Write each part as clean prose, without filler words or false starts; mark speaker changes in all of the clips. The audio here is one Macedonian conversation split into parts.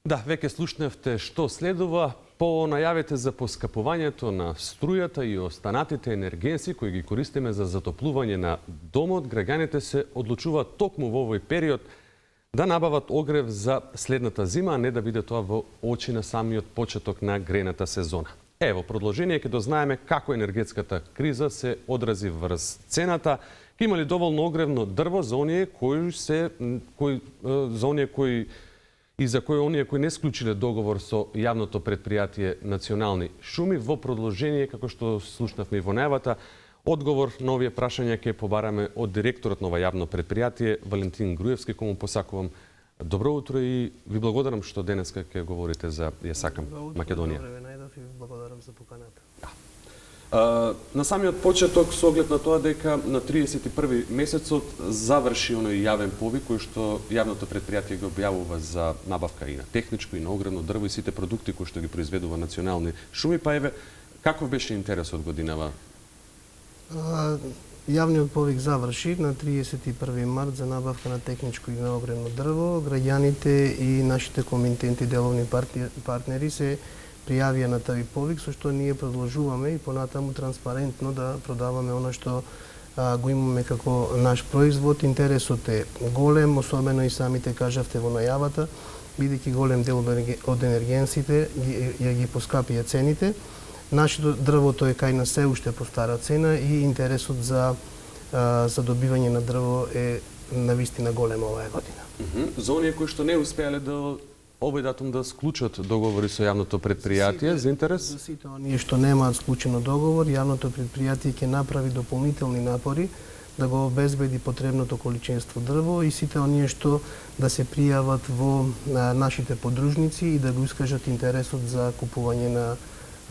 Speaker 1: Да, веќе слушнавте што следува. По најавите за поскапувањето на струјата и останатите енергенси кои ги користиме за затоплување на домот, граѓаните се одлучуваат токму во овој период да набават огрев за следната зима, а не да биде тоа во очи на самиот почеток на грејната сезона. Во продолжение ќе дознаеме како енергетската криза се одрази врз цената, ќе има ли доволно огревно дрво за оние кои не склучиле договор со јавното предпријатие Национални шуми. Во продолжение, како што слушнавме и во најавата, одговор на овие прашања ќе побараме од директорот на ова јавно предпријатие Валентин Груевски, кому посакувам добро утро и ви благодарам што денеска ќе говорите за Ја сакам Македонија.
Speaker 2: Добро време најдов и благодарам за поканата.
Speaker 1: На самиот почеток, со оглед на тоа дека на 31 месецот заврши оној јавен повик кој што јавното предпријатие го објавува за набавка и на техничко и на огревно дрво и сите продукти кои што ги произведува Национални шуми, па еве каков беше интересот годинава?
Speaker 2: Јавниот повик заврши на 31 март за набавка на техничко и на огревно дрво. Граѓаните и нашите комитенти, деловни партнери се пријавија на тај повик, со што ние продолжуваме и понатаму транспарентно да продаваме она што го имаме како наш производ. Интересот е голем, особено и самите кажавте во најавата, бидејќи голем дел од енергенсите ја ги поскапија цените. Нашето дрвото е кај нас се уште по стара цена и интересот за добивање на дрво е навистина голем оваа година.
Speaker 1: За оние кои што не успеале до овој датум да склучат договори со јавното предпријатие, за интерес?
Speaker 2: За сите оние што немаат склучено договор, јавното предпријатие ќе направи дополнителни напори да го обезбеди потребното количинство дрво и сите оние што да се пријават во нашите подружници и да го искажат интересот за купување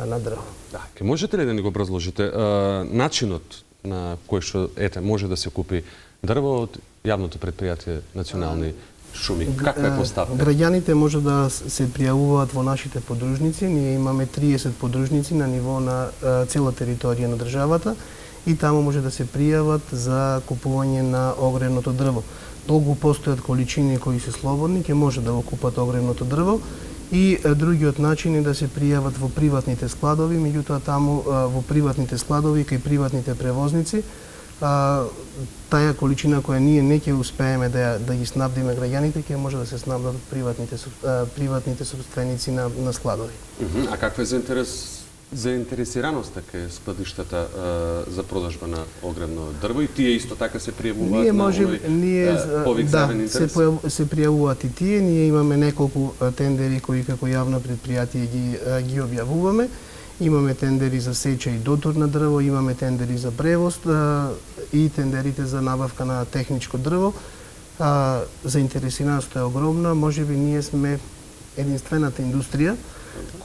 Speaker 2: на дрво.
Speaker 1: Да, ќе можете ли да ни го образложите начинот на кој што може да се купи дрво од јавното предпријатие Национални шуми? Каква е поставка?
Speaker 2: Граѓаните може да се пријавуваат во нашите подружници. Ние имаме 30 подружници на ниво на цела територија на државата и таму може да се пријават за купување на огревното дрво. Долго постојат количини кои се слободни, ќе може да го купат огревното дрво. И другиот начин е да се пријават во приватните складови, меѓутоа таму во приватните складови кај приватните превозници таа количина која ние не ќе успееме да ги снабдиме граѓаните, ќе може да се снабдат приватните собственици на складови.
Speaker 1: А каква е заинтересираноста кај складиштата за продажба на огревно дрво и тие исто така се пријавуваат на овој повик за јавен интерес?
Speaker 2: Се пријавуваат и тие. Ние имаме неколку тендери кои како јавно предпријатие ги објавуваме. Имаме тендери за сеча и дотур на дрво, имаме тендери за превоз и тендерите за набавка на техничко дрво. Заинтересираноста е огромна. Можеби ние сме единствената индустрија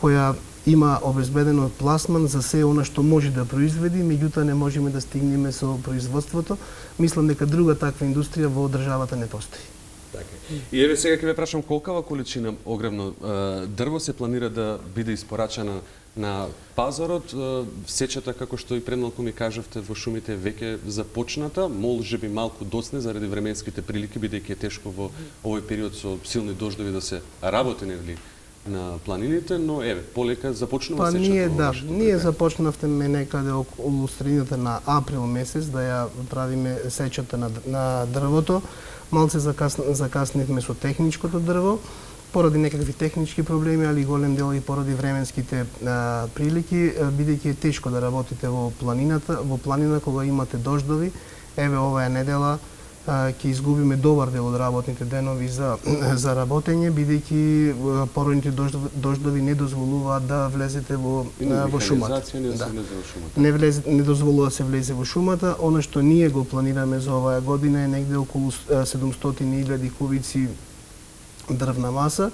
Speaker 2: која има обезбедено пласман за се она што може да произведи, меѓутоа не можеме да стигнеме со производството. Мислам дека друга таква индустрија во државата не постои.
Speaker 1: И еве сега ќе ве прашам колкава количина огревно дрво се планира да биде испорачана на пазарот. Сечата, како што и премалку ми кажавте, во шумите веќе започната, можеби малку доцне заради временските прилики, бидејќи е тешко во овој период со силни дождови да се работи на планините, но еве полека започнува сечата.
Speaker 2: Ние започнавме некаде околу средината на април месец да ја правиме сечата на дрвото. Малце закаснивме со техничкото дрво, поради некакви технички проблеми, али голем дел и поради временските прилики, бидејќи е тешко да работите во планина кога имате дождови. Еве оваа недела ќе изгубиме добар дел од работните денови за работење, бидејќи породните дождови не дозволуваат да влезете во шумата. Не дозволува да се влезе во шумата. Она што ние го планираме за оваа година е негде околу 700.000 кубици дрвна маса,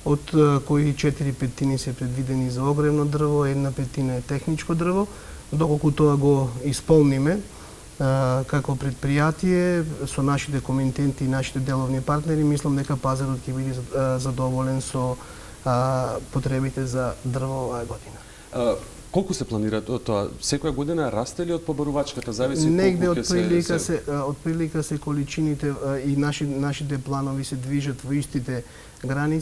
Speaker 2: од кои 4/5 се предвидени за огревно дрво, 1/5 е техничко дрво. Доколку тоа го исполниме, како предпријатие со нашите комитенти и нашите деловни партнери, мислам дека пазарот ќе биде задоволен со потребите за дрво оваа година.
Speaker 1: Колку се планира тоа? Секоја година расте ли од побарувачката? Зависи
Speaker 2: негде од прилика се количините и нашите планови се движат во истите граници.